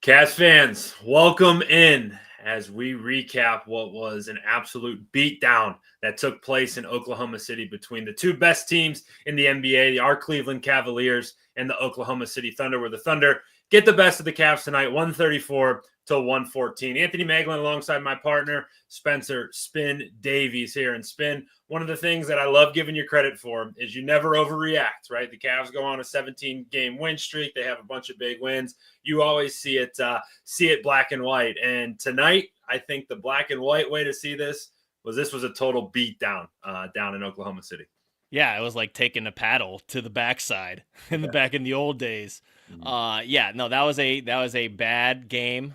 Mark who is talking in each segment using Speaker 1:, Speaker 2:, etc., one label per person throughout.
Speaker 1: Cavs fans, welcome in as we recap what was an absolute beatdown that took place in Oklahoma City between the two best teams in the NBA, our Cleveland Cavaliers and the Oklahoma City Thunder, where the Thunder get the best of the Cavs tonight, 134 to 114. Anthony Moeglin alongside my partner, Spencer Spin Davies here. And Spin, one of the things that I love giving you credit for is you never overreact, right? The Cavs go on a 17-game win streak. They have a bunch of big wins. You always see it black and white. And tonight, I think the black and white way to see this was a total beat down in Oklahoma City.
Speaker 2: Yeah, it was like taking a paddle to the backside back in the old days. That was a bad game.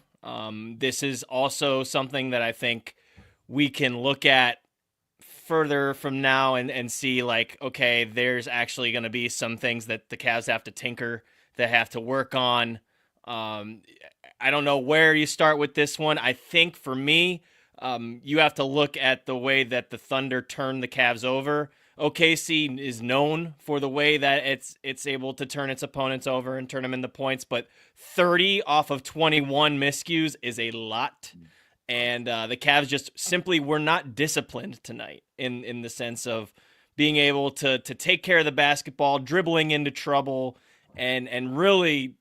Speaker 2: This is also something that I think we can look at further from now and see like, okay, there's actually going to be some things that the Cavs have to tinker, that have to work on. I don't know where you start with this one. I think for me, you have to look at the way that the Thunder turned the Cavs over. OKC is known for the way that it's able to turn its opponents over and turn them into points, but 30 off of 21 miscues is a lot. And the Cavs just simply were not disciplined tonight in the sense of being able to take care of the basketball, dribbling into trouble, and really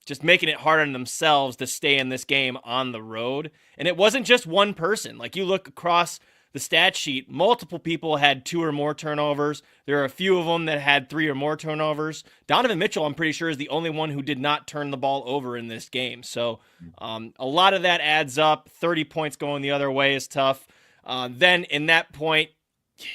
Speaker 2: just making it hard on themselves to stay in this game on the road. And it wasn't just one person. Like, you look across the stat sheet, multiple people had 2 or more turnovers. There are a few of them that had 3 or more turnovers. Donovan Mitchell, I'm pretty sure, is the only one who did not turn the ball over in this game. So a lot of that adds up. 30 points going the other way is tough. Then in that point,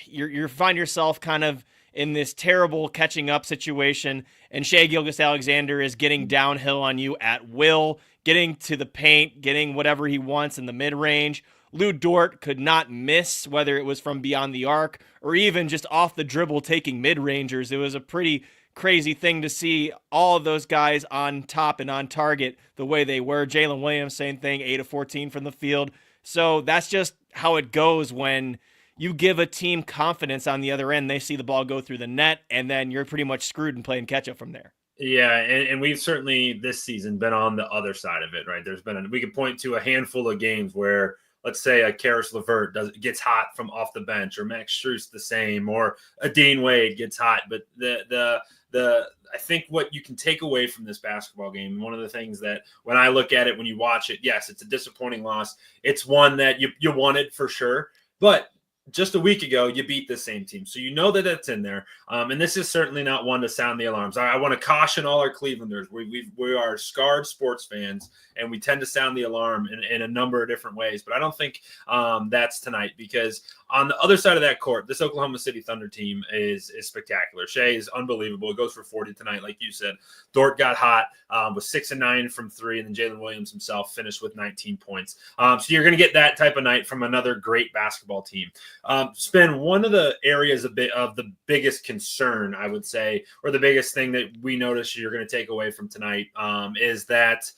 Speaker 2: you find yourself kind of in this terrible catching up situation, and Shai Gilgeous-Alexander is getting downhill on you at will, getting to the paint, getting whatever he wants in the mid-range. Lou Dort could not miss, whether it was from beyond the arc or even just off the dribble taking mid-rangers. It was a pretty crazy thing to see all of those guys on top and on target the way they were. Jalen Williams, same thing, 8 of 14 from the field. So that's just how it goes when you give a team confidence on the other end. They see the ball go through the net, and then you're pretty much screwed and playing catch-up from there.
Speaker 1: Yeah, and we've certainly this season been on the other side of it, right? We could point to a handful of games where, let's say, a Karis LeVert gets hot from off the bench, or Max Strus the same, or a Dean Wade gets hot. But I think what you can take away from this basketball game, one of the things that when I look at it, when you watch it, yes, it's a disappointing loss. It's one that you wanted for sure, but just a week ago, you beat the same team. So you know that it's in there. And this is certainly not one to sound the alarms. I want to caution all our Clevelanders. We are scarred sports fans, and we tend to sound the alarm in a number of different ways. But I don't think that's tonight, because on the other side of that court, this Oklahoma City Thunder team is spectacular. Shai is unbelievable. It goes for 40 tonight, like you said. Dort got hot, was 6 and 9 from 3, and then Jalen Williams himself finished with 19 points. So you're going to get that type of night from another great basketball team. Spin, one of the areas of the biggest concern, I would say, or the biggest thing that we notice you're going to take away from tonight is that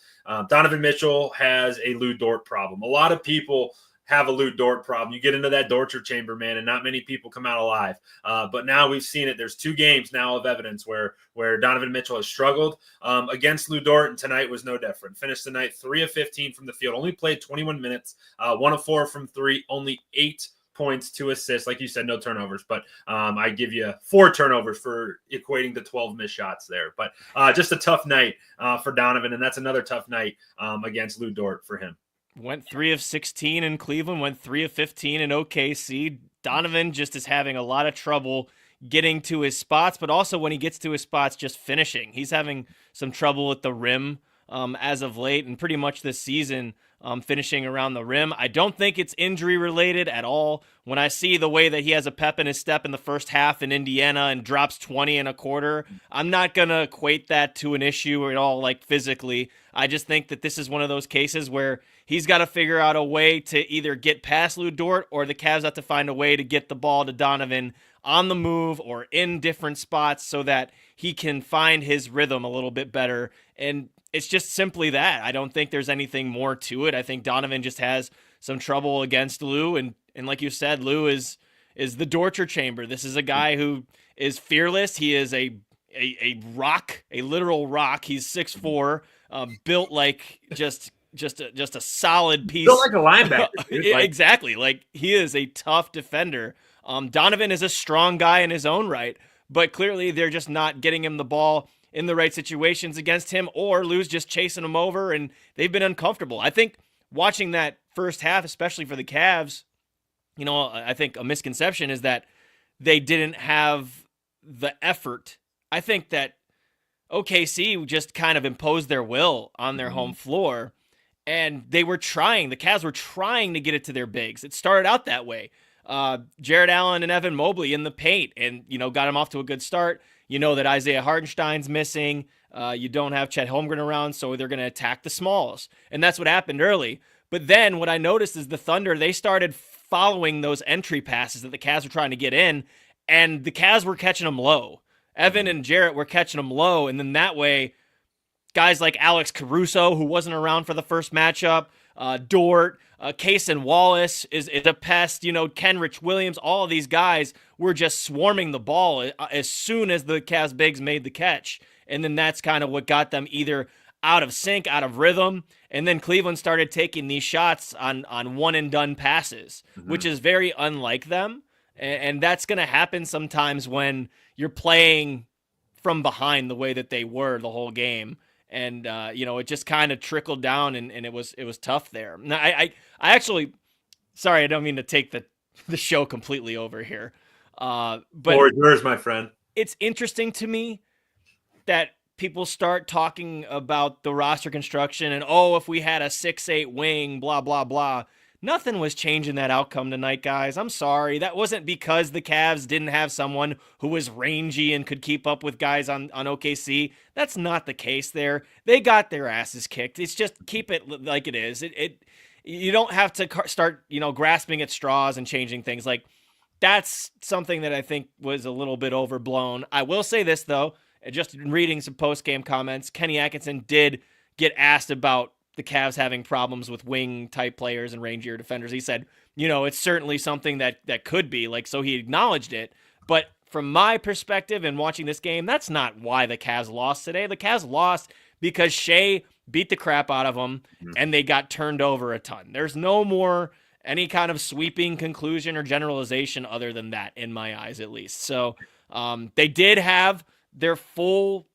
Speaker 1: Donovan Mitchell has a Lou Dort problem. A lot of people have a Lou Dort problem. You get into that torture chamber, man, and not many people come out alive. But now we've seen it. There's 2 games now of evidence where Donovan Mitchell has struggled against Lou Dort, and tonight was no different. Finished the night 3 of 15 from the field, only played 21 minutes, 1 of 4 from 3, only 8 points, 2 assists. Like you said, no turnovers, but I give you 4 turnovers for equating to 12 missed shots there. But just a tough night for Donovan, and that's another tough night against Lou Dort for him.
Speaker 2: Went 3 of 16 in Cleveland, went 3 of 15 in OKC. Donovan just is having a lot of trouble getting to his spots, but also when he gets to his spots, just finishing. He's having some trouble at the rim as of late, and pretty much this season finishing around the rim. I don't think it's injury related at all. When I see the way that he has a pep in his step in the first half in Indiana and drops 20 in a quarter, I'm not going to equate that to an issue at all, like physically. I just think that this is one of those cases where he's got to figure out a way to either get past Lou Dort, or the Cavs have to find a way to get the ball to Donovan on the move or in different spots so that he can find his rhythm a little bit better. And it's just simply that. I don't think there's anything more to it. I think Donovan just has some trouble against Lou, and like you said, Lou is the torture chamber. This is a guy who is fearless. He is a rock, a literal rock. He's 6'4", built like just a solid piece.
Speaker 1: Built like a linebacker, dude.
Speaker 2: Exactly. Like he is a tough defender. Donovan is a strong guy in his own right, but clearly they're just not getting him the ball in the right situations against him, or Lou's just chasing him over, and they've been uncomfortable. I think watching that first half, especially for the Cavs, I think a misconception is that they didn't have the effort. I think that OKC just kind of imposed their will on their home floor, and they were trying. The Cavs were trying to get it to their bigs. It started out that way. Jared Allen and Evan Mobley in the paint, and got him off to a good start. That Isaiah Hartenstein's missing. You don't have Chet Holmgren around, so they're going to attack the smalls, and that's what happened early. But then what I noticed is the Thunder, they started following those entry passes that the Cavs were trying to get in, and the Cavs were catching them low. Evan and Jarrett were catching them low, and then that way, guys like Alex Caruso, who wasn't around for the first matchup, Dort, Cason Wallace is a pest, Kenrich Williams, all of these guys were just swarming the ball as soon as the Cavs bigs made the catch. And then that's kind of what got them either out of sync, out of rhythm, and then Cleveland started taking these shots on one-and-done passes, which is very unlike them. And that's going to happen sometimes when you're playing from behind the way that they were the whole game. And, it just kind of trickled down, and it was tough there. Now, I actually, sorry, I don't mean to take the show completely over here. But
Speaker 1: or yours, my friend.
Speaker 2: It's interesting to me that people start talking about the roster construction and, if we had a 6'8" wing, blah, blah, blah. Nothing was changing that outcome tonight, guys. I'm sorry. That wasn't because the Cavs didn't have someone who was rangy and could keep up with guys on OKC. That's not the case there. They got their asses kicked. It's just keep it like it is. You don't have to start, grasping at straws and changing things. Like, that's something that I think was a little bit overblown. I will say this, though. Just in reading some post-game comments, Kenny Atkinson did get asked about the Cavs having problems with wing-type players and rangier defenders. He said, it's certainly something that could be, so he acknowledged it. But from my perspective and watching this game, that's not why the Cavs lost today. The Cavs lost because Shea beat the crap out of them, and they got turned over a ton. There's no more any kind of sweeping conclusion or generalization other than that, in my eyes at least. So they did have their full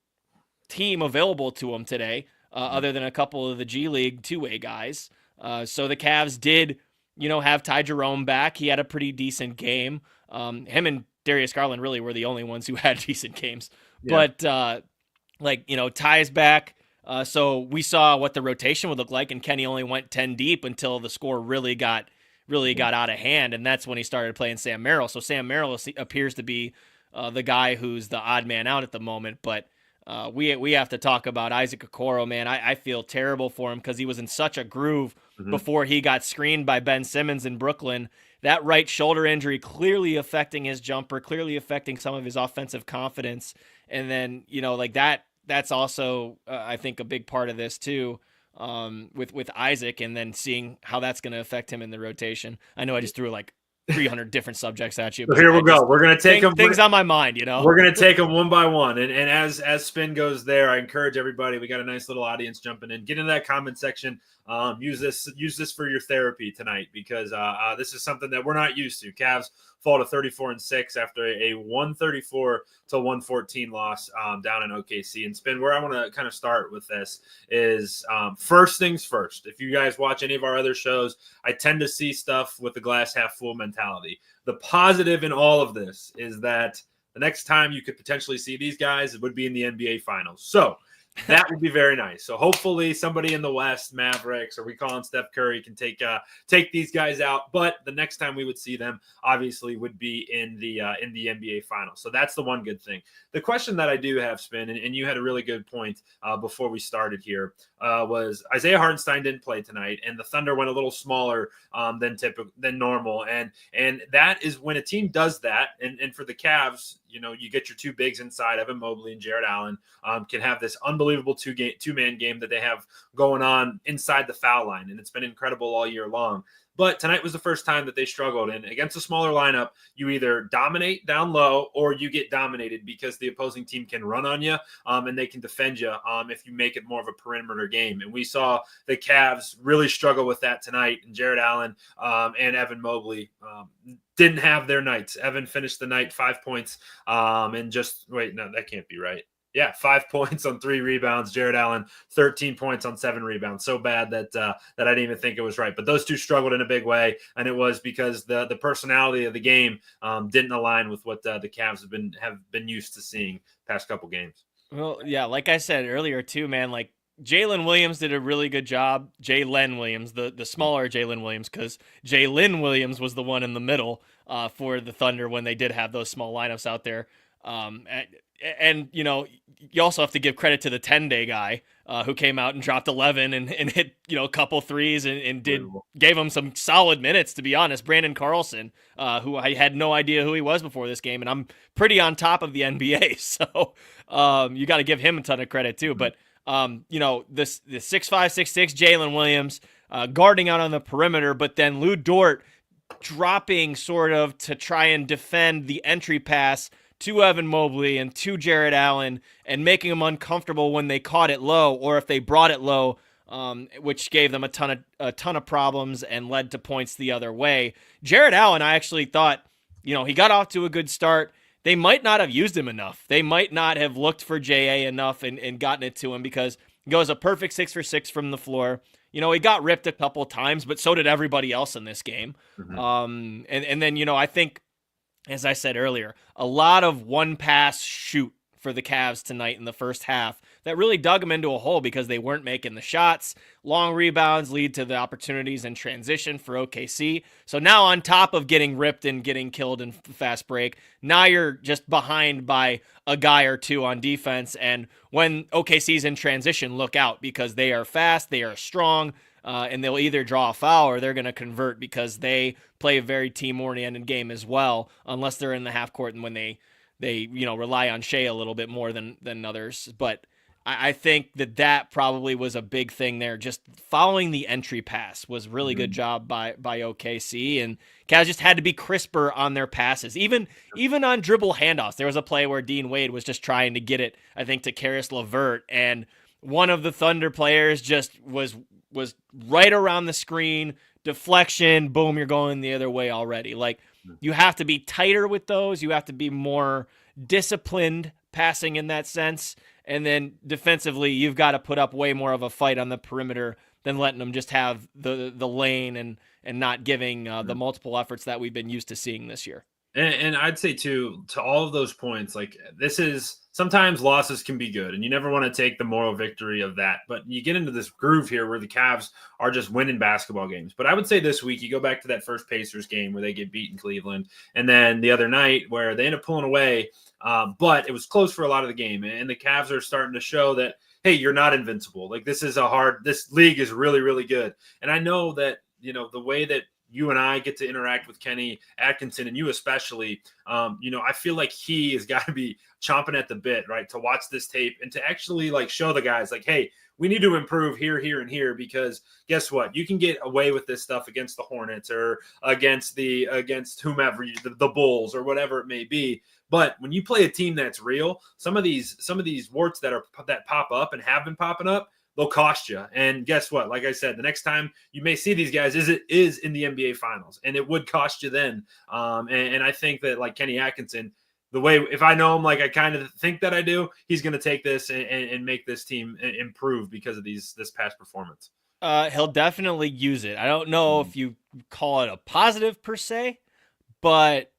Speaker 2: team available to them today, other than a couple of the G League two-way guys. So the Cavs did, have Ty Jerome back. He had a pretty decent game. Him and Darius Garland really were the only ones who had decent games. Yeah. But, Ty's back. So we saw what the rotation would look like, and Kenny only went 10 deep until the score really got out of hand, and that's when he started playing Sam Merrill. So Sam Merrill appears to be the guy who's the odd man out at the moment, but we have to talk about Isaac Okoro, man. I feel terrible for him because he was in such a groove before he got screened by Ben Simmons in Brooklyn. That right shoulder injury clearly affecting his jumper, clearly affecting some of his offensive confidence. And then, that's also, I think, a big part of this too, with Isaac, and then seeing how that's going to affect him in the rotation. I know I just threw 300 different subjects at you.
Speaker 1: So here we go. We're going to take them.
Speaker 2: Things on my mind,
Speaker 1: We're going to take them one by one. And as spin goes there, I encourage everybody. We got a nice little audience jumping in. Get into that comment section. Use this for your therapy tonight, because this is something that we're not used to. Cavs fall to 34-6 after a 134-114 loss down in OKC. And Spin, where I want to kind of start with this is first things first. If you guys watch any of our other shows, I tend to see stuff with the glass half full mentality. The positive in all of this is that the next time you could potentially see these guys, it would be in the NBA Finals. So that would be very nice. So hopefully somebody in the West, Mavericks, or we call him Steph Curry, can take these guys out. But the next time we would see them, obviously, would be in the NBA Finals. So that's the one good thing. The question that I do have, Spin, and you had a really good point before we started here, was Isaiah Hartenstein didn't play tonight, and the Thunder went a little smaller than normal. And that is when a team does that, and for the Cavs, you get your two bigs inside, Evan Mobley and Jared Allen, can have this unbelievable two-man game that they have going on inside the foul line, and it's been incredible all year long. But tonight was the first time that they struggled. And against a smaller lineup, you either dominate down low or you get dominated because the opposing team can run on you and they can defend you if you make it more of a perimeter game. And we saw the Cavs really struggle with that tonight. And Jared Allen and Evan Mobley didn't have their nights. Evan finished the night 5 points and just wait, no, that can't be right. Yeah, 5 points on 3 rebounds. Jared Allen, 13 points on 7 rebounds. So bad that that I didn't even think it was right. But those two struggled in a big way, and it was because the personality of the game didn't align with what the Cavs have been used to seeing past couple games.
Speaker 2: Well, yeah, like I said earlier too, man. Like Jalen Williams did a really good job. Jalen Williams, the smaller Jalen Williams, because Jalen Williams was the one in the middle for the Thunder when they did have those small lineups out there. And you know, you also have to give credit to the 10-day guy who came out and dropped 11 and hit, you know, a couple threes and gave him some solid minutes, to be honest. Brandon Carlson, who I had no idea who he was before this game, and I'm pretty on top of the NBA, so you got to give him a ton of credit too. But you know, the 6'5", 6'6" Jalen Williams guarding out on the perimeter, but then Lou Dort dropping sort of to try and defend the entry pass to Evan Mobley and to Jared Allen and making them uncomfortable when they caught it low or if they brought it low, which gave them a ton of problems and led to points the other way. Jared Allen, I actually thought, you know, he got off to a good start. They might not have used him enough. They might not have looked for JA enough and gotten it to him because he goes a perfect 6 for 6 from the floor. You know, he got ripped a couple times, but so did everybody else in this game. Mm-hmm. And then, you know, I think, as I said earlier, a lot of one-pass shoot for the Cavs tonight in the first half that really dug them into a hole because they weren't making the shots. Long rebounds lead to the opportunities in transition for OKC. So now on top of getting ripped and getting killed in fast break, now you're just behind by a guy or two on defense. And when OKC's in transition, look out because they are fast, they are strong, and they'll either draw a foul or they're going to convert because they play a very team-oriented game as well, unless they're in the half court and when they you know, rely on Shea a little bit more than others. But I think that probably was a big thing there. Just following the entry pass was really good job by OKC, and Cavs just had to be crisper on their passes. Even on dribble handoffs, there was a play where Dean Wade was just trying to get it, I think, to Caris LeVert, and one of the Thunder players just was right around the screen, deflection, boom, you're going the other way already. Like, you have to be tighter with those. You have to be more disciplined passing in that sense. And then defensively, you've got to put up way more of a fight on the perimeter than letting them just have the lane and not giving the multiple efforts that we've been used to seeing this year.
Speaker 1: And I'd say, too, to all of those points, like this is sometimes losses can be good and you never want to take the moral victory of that. But you get into this groove here where the Cavs are just winning basketball games. But I would say this week, you go back to that first Pacers game where they get beat in Cleveland. And then the other night where they end up pulling away. But it was close for a lot of the game. And the Cavs are starting to show that, hey, you're not invincible. Like this league is really, really good. And I know that, you know, the way that you and I get to interact with Kenny Atkinson, and you especially, you know, I feel like he has got to be chomping at the bit, right, to watch this tape and to actually like show the guys like, hey, we need to improve here, here, and here, because guess what? You can get away with this stuff against the Hornets or against whomever, the Bulls or whatever it may be. But when you play a team that's real, some of these warts that pop up and have been popping up, they'll cost you. And guess what? Like I said, the next time you may see these guys is in the NBA Finals, and it would cost you then. And I think that like Kenny Atkinson, the way if I know him like I kind of think that I do, he's going to take this and make this team improve because of this past performance.
Speaker 2: He'll definitely use it. I don't know if you call it a positive per se, but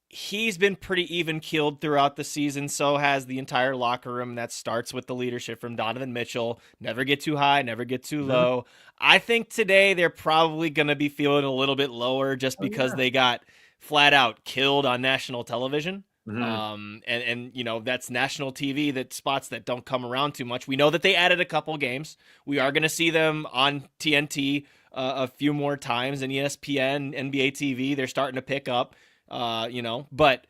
Speaker 2: he's been pretty even-keeled throughout the season. So has the entire locker room. That starts with the leadership from Donovan Mitchell. Never get too high, never get too low. I think today they're probably going to be feeling a little bit lower just because they got flat out killed on national television. And you know, that's national TV, that spots that don't come around too much. We know that they added a couple games. We are going to see them on TNT a few more times, and ESPN, NBA TV. They're starting to pick up. You know, but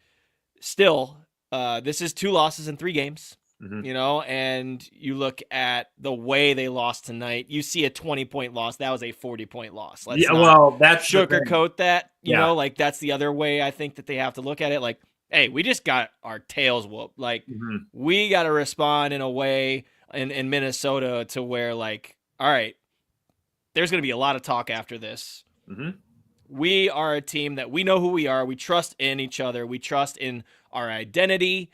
Speaker 2: still, this is 2 losses in 3 games. and you look at the way they lost tonight, you see a 20-point loss. That was a 40-point loss. Let's not
Speaker 1: that's
Speaker 2: sugarcoat that, like that's the other way I think that they have to look at it. Like, hey, we just got our tails whooped. Like, we got to respond in a way in Minnesota to where, like, all right, there's going to be a lot of talk after this. We are a team that we know who we are. We trust in each other. We trust in our identity.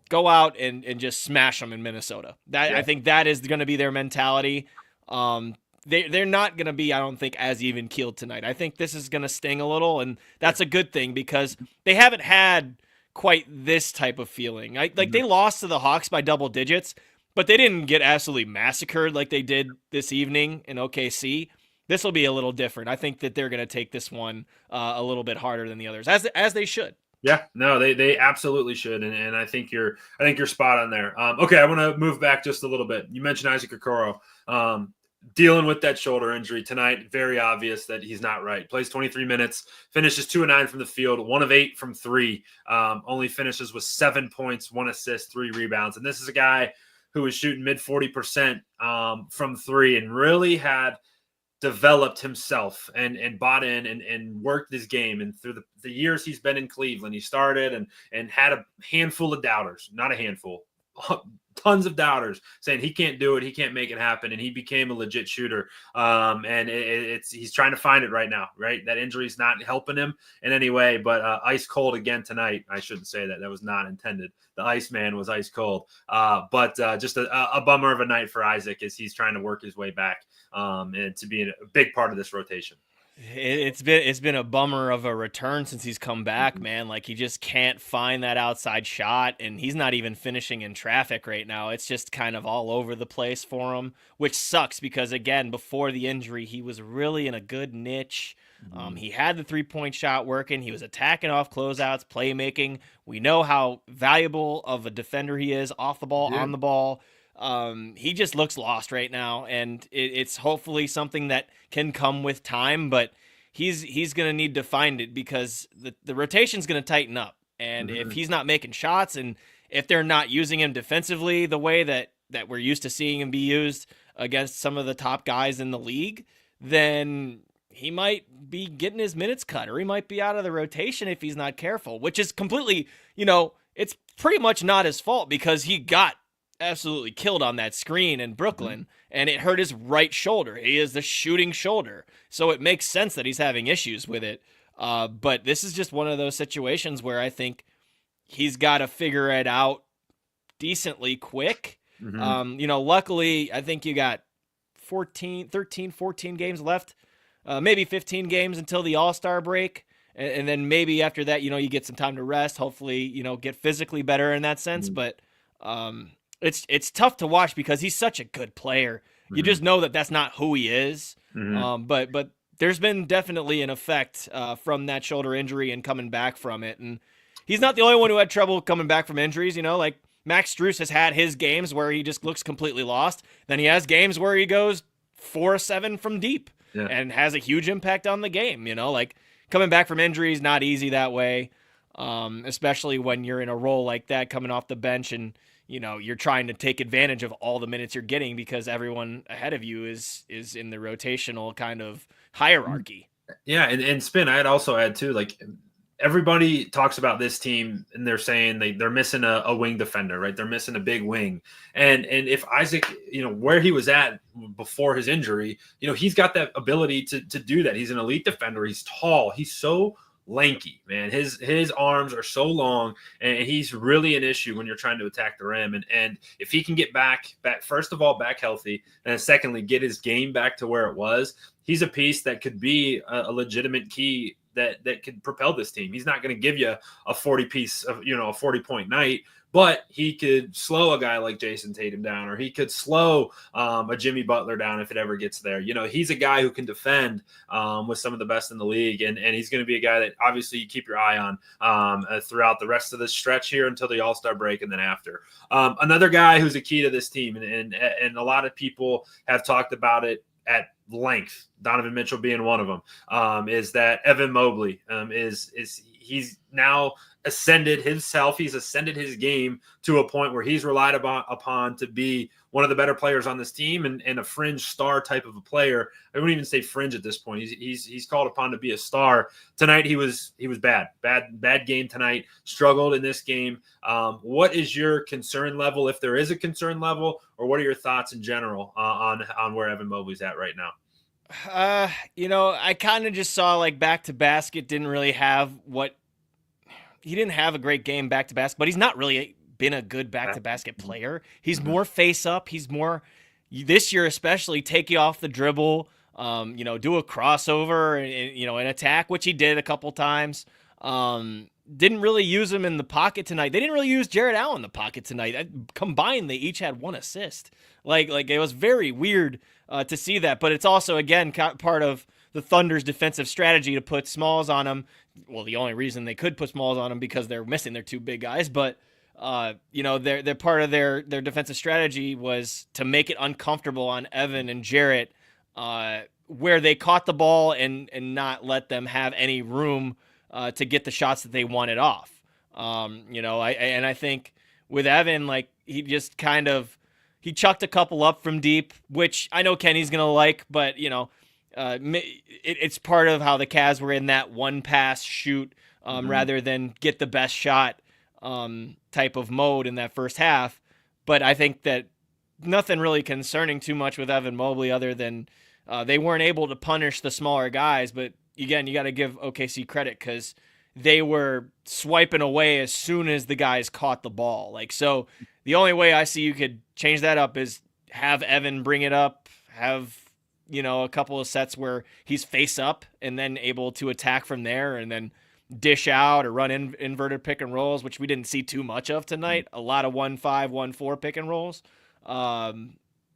Speaker 2: Go out and just smash them in Minnesota. I think that is going to be their mentality. They're not going to be, I don't think, as even keeled tonight. I think this is going to sting a little, and that's a good thing because they haven't had quite this type of feeling. They lost to the Hawks by double digits, but they didn't get absolutely massacred like they did this evening in OKC. This will be a little different. I think that they're going to take this one a little bit harder than the others, as they should.
Speaker 1: Yeah, no, they absolutely should, and I think you're spot on there. Okay, I want to move back just a little bit. You mentioned Isaac Okoro dealing with that shoulder injury tonight. Very obvious that he's not right. Plays 23 minutes, finishes 2 of 9 from the field, 1 of 8 from 3. Only finishes with 7 points, 1 assist, 3 rebounds, and this is a guy who was shooting mid 40% from 3 and really had developed himself and bought in and worked his game. And through the years he's been in Cleveland, he started and had a handful of doubters, not a handful, tons of doubters saying he can't do it, he can't make it happen, and he became a legit shooter. And he's trying to find it right now, right? That injury's not helping him in any way, but ice cold again tonight. I shouldn't say that. That was not intended. The Iceman was ice cold. But just a bummer of a night for Isaac as he's trying to work his way back and to be a big part of this rotation.
Speaker 2: It's been a bummer of a return since he's come back, man. Like, he just can't find that outside shot, and he's not even finishing in traffic right now. It's just kind of all over the place for him, which sucks because, again, before the injury, he was really in a good niche. He had the 3-point shot working. He was attacking off closeouts, playmaking. We know how valuable of a defender he is off the ball, on the ball. He just looks lost right now, and it's hopefully something that can come with time, but he's going to need to find it because the rotation's going to tighten up. And if he's not making shots and if they're not using him defensively the way that we're used to seeing him be used against some of the top guys in the league, then he might be getting his minutes cut, or he might be out of the rotation if he's not careful, which is completely, it's pretty much not his fault because he got absolutely killed on that screen in Brooklyn, and it hurt his right shoulder. He is the shooting shoulder, so it makes sense that he's having issues with it. But this is just one of those situations where I think he's got to figure it out decently quick. Luckily, I think you got 14 games left, maybe 15 games until the All-Star break. And then maybe after that, you get some time to rest, hopefully, get physically better in that sense. But it's tough to watch because he's such a good player. You just know that that's not who he is. But there's been definitely an effect from that shoulder injury and coming back from it. And he's not the only one who had trouble coming back from injuries. Like Max Strus has had his games where he just looks completely lost. Then he has games where he goes 4-7 from deep and has a huge impact on the game. Like coming back from injuries, not easy that way, especially when you're in a role like that coming off the bench and you're trying to take advantage of all the minutes you're getting because everyone ahead of you is in the rotational kind of hierarchy.
Speaker 1: Yeah, and Spin, I'd also add too, like everybody talks about this team and they're saying they're missing a wing defender, right? They're missing a big wing. And if Isaac, where he was at before his injury, he's got that ability to do that. He's an elite defender. He's tall. He's so lanky, man. His arms are so long, and he's really an issue when you're trying to attack the rim. And if he can get back first of all back healthy, and secondly get his game back to where it was, he's a piece that could be a legitimate key that could propel this team. He's not going to give you a 40-piece of a 40-point night, but he could slow a guy like Jason Tatum down, or he could slow a Jimmy Butler down if it ever gets there. He's a guy who can defend with some of the best in the league, and he's going to be a guy that obviously you keep your eye on throughout the rest of the stretch here until the All-Star break and then after. Another guy who's a key to this team, and a lot of people have talked about it at length, Donovan Mitchell being one of them, is that Evan Mobley he's now ascended himself. He's ascended his game to a point where he's relied upon to be one of the better players on this team and a fringe star type of a player. I wouldn't even say fringe at this point. He's called upon to be a star. Tonight he was bad game tonight. Struggled in this game. What is your concern level, if there is a concern level, or what are your thoughts in general on where Evan Mobley's at right now?
Speaker 2: I kind of just saw like back to basket didn't really have he didn't have a great game back to basket, but he's not really been a good back to basket player. He's more face up. He's more this year, especially take you off the dribble, do a crossover and an attack, which he did a couple times. Didn't really use him in the pocket tonight. They didn't really use Jared Allen in the pocket tonight. Combined, they each had 1 assist. Like it was very weird to see that, but it's also, again, part of the Thunder's defensive strategy to put smalls on him. Well, the only reason they could put smalls on him because they're missing their 2 big guys, but they're part of their defensive strategy was to make it uncomfortable on Evan and Jarrett, where they caught the ball and not let them have any room to get the shots that they wanted off. I think with Evan, like he just he chucked a couple up from deep, which I know Kenny's going to like, but it's part of how the Cavs were in that one pass shoot rather than get the best shot type of mode in that first half. But I think that nothing really concerning too much with Evan Mobley other than they weren't able to punish the smaller guys. But again, you got to give OKC credit because they were swiping away as soon as the guys caught the ball. So the only way I see you could change that up is have Evan bring it up, have a couple of sets where he's face up and then able to attack from there and then dish out or run inverted pick and rolls, which we didn't see too much of tonight. A lot of 1-5, 1-4 pick and rolls.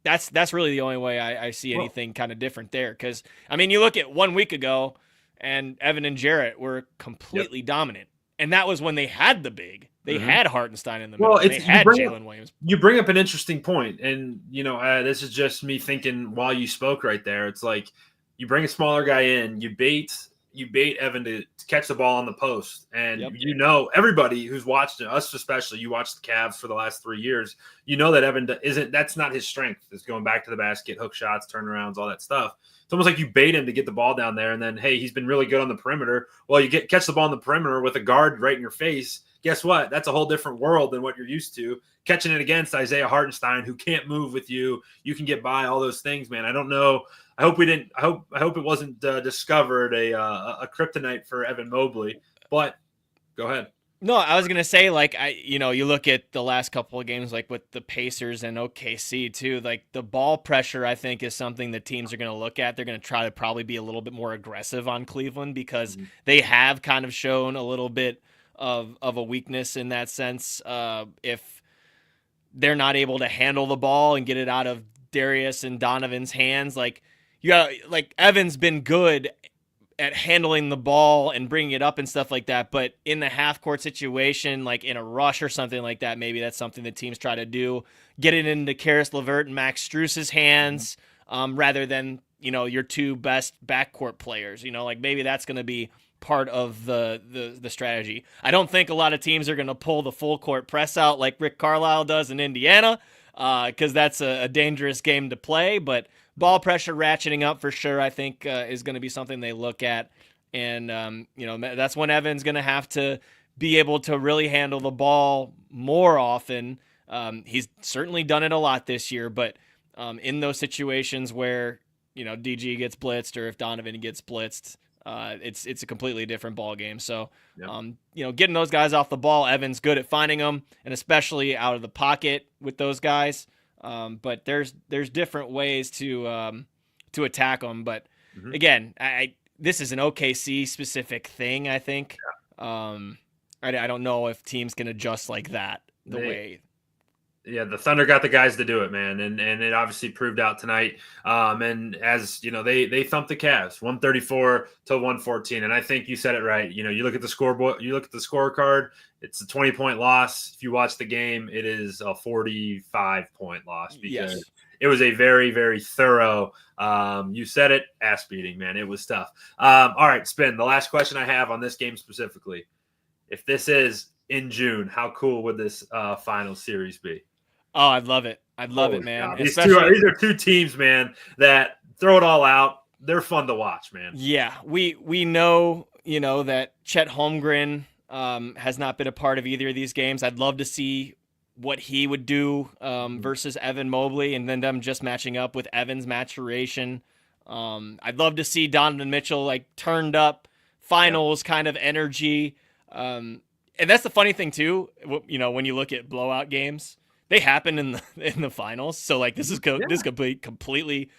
Speaker 2: That's really the only way I see anything kind of different there. Because, you look at 1 week ago and Evan and Jarrett were completely dominant. And that was when they had the big. They had Hartenstein in the middle. They had Jalen Williams.
Speaker 1: You bring up an interesting point. And, this is just me thinking while you spoke right there. It's like you bring a smaller guy in, you bait Evan to catch the ball on the post. And everybody who's watched it, us especially, you watched the Cavs for the last 3 years, that Evan that's not his strength. It's going back to the basket, hook shots, turnarounds, all that stuff. It's almost like you bait him to get the ball down there, and then, hey, he's been really good on the perimeter. Well, you catch the ball on the perimeter with a guard right in your face. Guess what? That's a whole different world than what you're used to. Catching it against Isaiah Hartenstein, who can't move with you. You can get by all those things, man. I don't know. I hope it wasn't discovered a kryptonite for Evan Mobley. But go ahead.
Speaker 2: No, I was gonna say, you look at the last couple of games, like with the Pacers and OKC too. Like the ball pressure, I think, is something that teams are gonna look at. They're gonna try to probably be a little bit more aggressive on Cleveland because they have kind of shown a little bit of a weakness in that sense. If they're not able to handle the ball and get it out of Darius and Donovan's hands, Evan's been good at handling the ball and bringing it up and stuff like that. But in the half court situation, like in a rush or something like that, maybe that's something that teams try to do. Get it into Karis LeVert and Max Strus's hands rather than, your 2 best backcourt players. Maybe that's going to be part of the strategy. I don't think a lot of teams are going to pull the full court press out like Rick Carlisle does in Indiana because that's a dangerous game to play. But ball pressure ratcheting up for sure, I think, is going to be something they look at. And, that's when Evan's going to have to be able to really handle the ball more often. He's certainly done it a lot this year, but in those situations where, DG gets blitzed or if Donovan gets blitzed, it's a completely different ball game. So, getting those guys off the ball, Evan's good at finding them, and especially out of the pocket with those guys. But there's different ways to attack them. But again, this is an OKC specific thing. I think. I don't know if teams can adjust like that way.
Speaker 1: Yeah, the Thunder got the guys to do it, man, and it obviously proved out tonight. And as you know, they thumped the Cavs 134-114, and I think you said it right. You look at the scoreboard, you look at the scorecard. It's a 20-point loss. If you watch the game, it is a 45-point loss because it was a very, very thorough. You said it, ass beating, man. It was tough. All right, Spin. The last question I have on this game specifically. if this is in June, how cool would this final series be?
Speaker 2: Oh, I'd love it. I'd love it, man.
Speaker 1: These
Speaker 2: Especially
Speaker 1: these are two teams, man, that throw it all out. They're fun to watch, man.
Speaker 2: Yeah, we know, that Chet Holmgren has not been a part of either of these games. I'd love to see what he would do versus Evan Mobley, and then them just matching up with Evan's maturation. I'd love to see Donovan Mitchell like turned up finals kind of energy. And that's the funny thing too. When you look at blowout games, they happen in the finals. So like this could be completely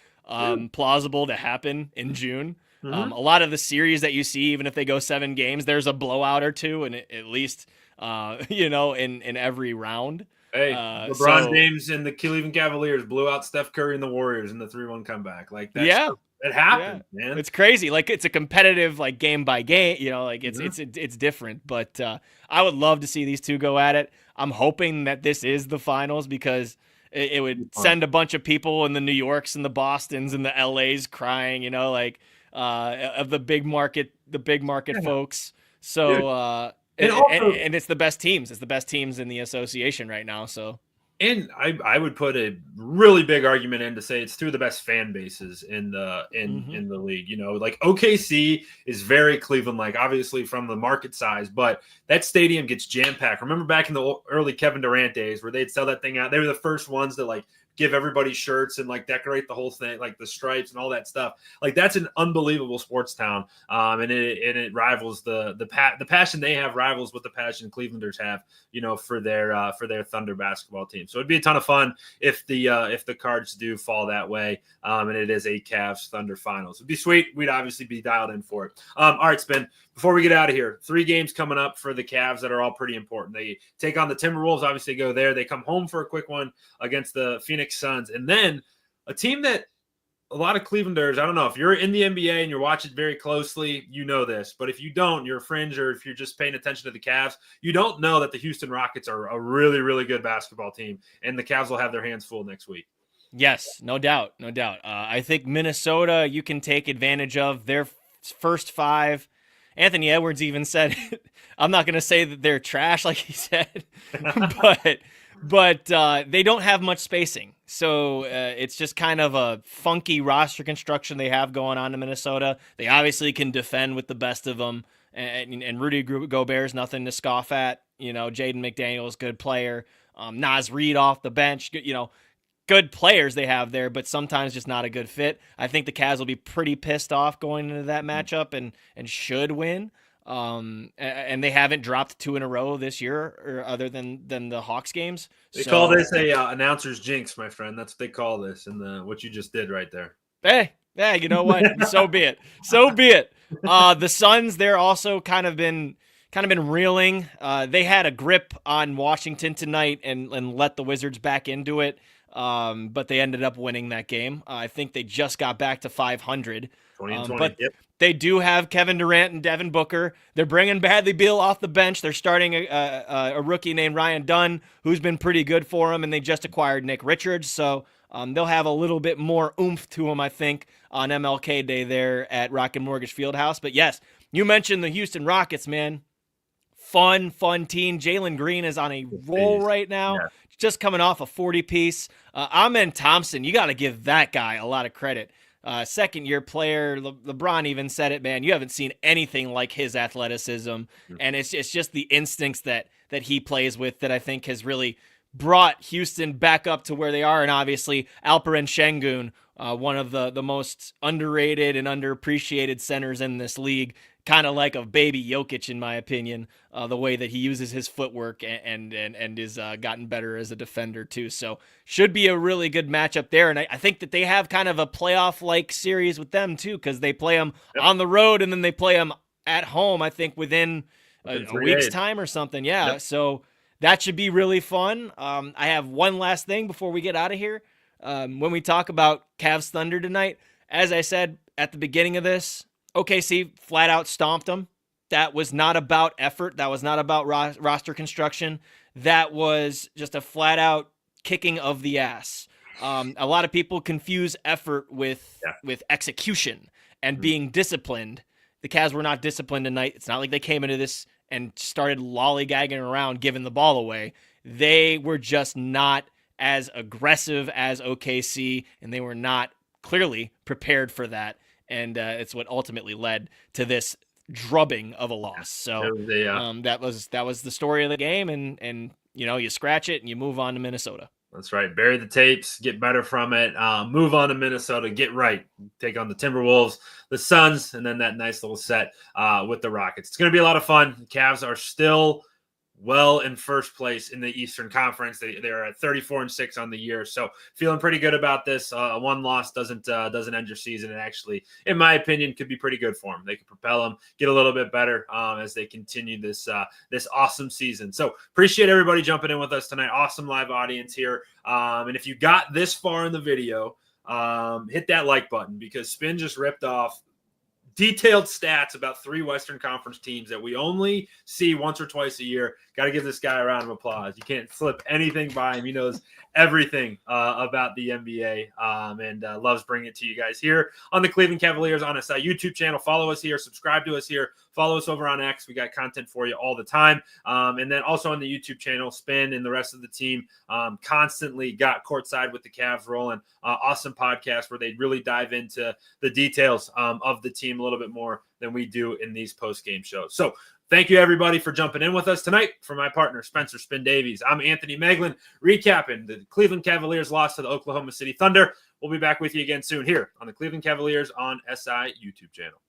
Speaker 2: plausible to happen in June.
Speaker 1: Mm-hmm.
Speaker 2: A lot of the series that you see, even if they go 7 games, there's a blowout or two, and at least in every round.
Speaker 1: Hey, LeBron James and the Cleveland Cavaliers blew out Steph Curry and the Warriors in the 3-1 comeback. Like that, it happened, man.
Speaker 2: It's crazy. Like it's a competitive, like game by game. It's different. But I would love to see these two go at it. I'm hoping that this is the finals because it would send a bunch of people in the New Yorks and the Bostons and the LAs crying. Of the big market folks. So. And it's the best teams. It's the best teams in the association right now. So,
Speaker 1: and I would put a really big argument in to say it's two of the best fan bases in the league. Like OKC is very Cleveland-like, obviously from the market size, but that stadium gets jam-packed. Remember back in the early Kevin Durant days where they'd sell that thing out? They were the first ones to like give everybody shirts and like decorate the whole thing, like the stripes and all that stuff. Like that's an unbelievable sports town. And it rivals the passion they have rivals what the passion Clevelanders have, for their Thunder basketball team. So it'd be a ton of fun if the cards do fall that way. And it is a Cavs Thunder finals. It'd be sweet. We'd obviously be dialed in for it. All right, Spin. Before we get out of here, 3 games coming up for the Cavs that are all pretty important. They take on the Timberwolves, obviously go there. They come home for a quick one against the Phoenix Suns. And then a team that a lot of Clevelanders, I don't know, if you're in the NBA and you're watching very closely, you know this. But if you don't, you're a fringe, or if you're just paying attention to the Cavs, you don't know that the Houston Rockets are a really, really good basketball team. And the Cavs will have their hands full next week.
Speaker 2: Yes, no doubt. I think Minnesota, you can take advantage of their first 5. Anthony Edwards even said, I'm not going to say that they're trash like he said, but they don't have much spacing. So it's just kind of a funky roster construction they have going on in Minnesota. They obviously can defend with the best of them, and Rudy Gobert's nothing to scoff at. Jaden McDaniels, good player. Naz Reid off the bench, good players they have there, but sometimes just not a good fit. I think the Cavs will be pretty pissed off going into that matchup and should win. And they haven't dropped 2 in a row this year, or other than the Hawks games.
Speaker 1: They call this a announcer's jinx, my friend. That's what they call this, and what you just did right there.
Speaker 2: Hey, you know what? So be it. The Suns, they're also kind of been reeling. They had a grip on Washington tonight and let the Wizards back into it. But they ended up winning that game. I think they just got back to 500.
Speaker 1: 20-20,
Speaker 2: but
Speaker 1: yep.
Speaker 2: They do have Kevin Durant and Devin Booker. They're bringing Bradley Beal off the bench. They're starting a rookie named Ryan Dunn, who's been pretty good for them, and they just acquired Nick Richards. So they'll have a little bit more oomph to them, I think, on MLK Day there at Rocket Mortgage Fieldhouse. But yes, you mentioned the Houston Rockets, man. Fun team. Jalen Green is on a roll right now. Yeah. Just coming off a 40-piece. Amen Thompson, you got to give that guy a lot of credit. Second-year player. LeBron even said it, man. You haven't seen anything like his athleticism, and it's just the instincts that he plays with that I think has really brought Houston back up to where they are. And obviously, Alperen Şengün, one of the most underrated and underappreciated centers in this league, kind of like a baby Jokic, in my opinion, the way that he uses his footwork and is gotten better as a defender too. So should be a really good matchup there. And I think that they have kind of a playoff-like series with them too, because they play them on the road and then they play them at home, I think within a week's time or something. Yeah. Yep. So that should be really fun. I have one last thing before we get out of here. When we talk about Cavs Thunder tonight, as I said at the beginning of this, OKC flat out stomped them. That was not about effort. That was not about roster construction. That was just a flat out kicking of the ass. A lot of people confuse effort with execution and being disciplined. The Cavs were not disciplined tonight. It's not like they came into this and started lollygagging around, giving the ball away. They were just not as aggressive as OKC, and they were not clearly prepared for that. And it's what ultimately led to this drubbing of a loss. So that was the story of the game, and you scratch it and you move on to Minnesota.
Speaker 1: That's right. Bury the tapes, get better from it, move on to Minnesota, get right, take on the Timberwolves, the Suns, and then that nice little set with the Rockets. It's going to be a lot of fun. The Cavs are still well in first place in the Eastern Conference. They're at 34-6 on the year, so feeling pretty good about this. One loss doesn't end your season, and actually, in my opinion, could be pretty good for them. They could propel them, get a little bit better as they continue this awesome season. So appreciate everybody jumping in with us tonight. Awesome live audience here, and if you got this far in the video, hit that like button, because Spin just ripped off detailed stats about 3 Western Conference teams that we only see once or twice a year. Got to give this guy a round of applause. You can't slip anything by him. He knows everything about the NBA and loves bringing it to you guys here on the Cleveland Cavaliers on SI YouTube channel. Follow us here. Subscribe to us here. Follow us over on X. We got content for you all the time. And then also on the YouTube channel, Spin and the rest of the team constantly got Courtside with the Cavs rolling. Awesome podcast where they really dive into the details of the team a little bit more than we do in these post-game shows. So thank you, everybody, for jumping in with us tonight. For my partner, Spencer Spin Davies, I'm Anthony Moeglin, recapping the Cleveland Cavaliers loss to the Oklahoma City Thunder. We'll be back with you again soon here on the Cleveland Cavaliers on SI YouTube channel.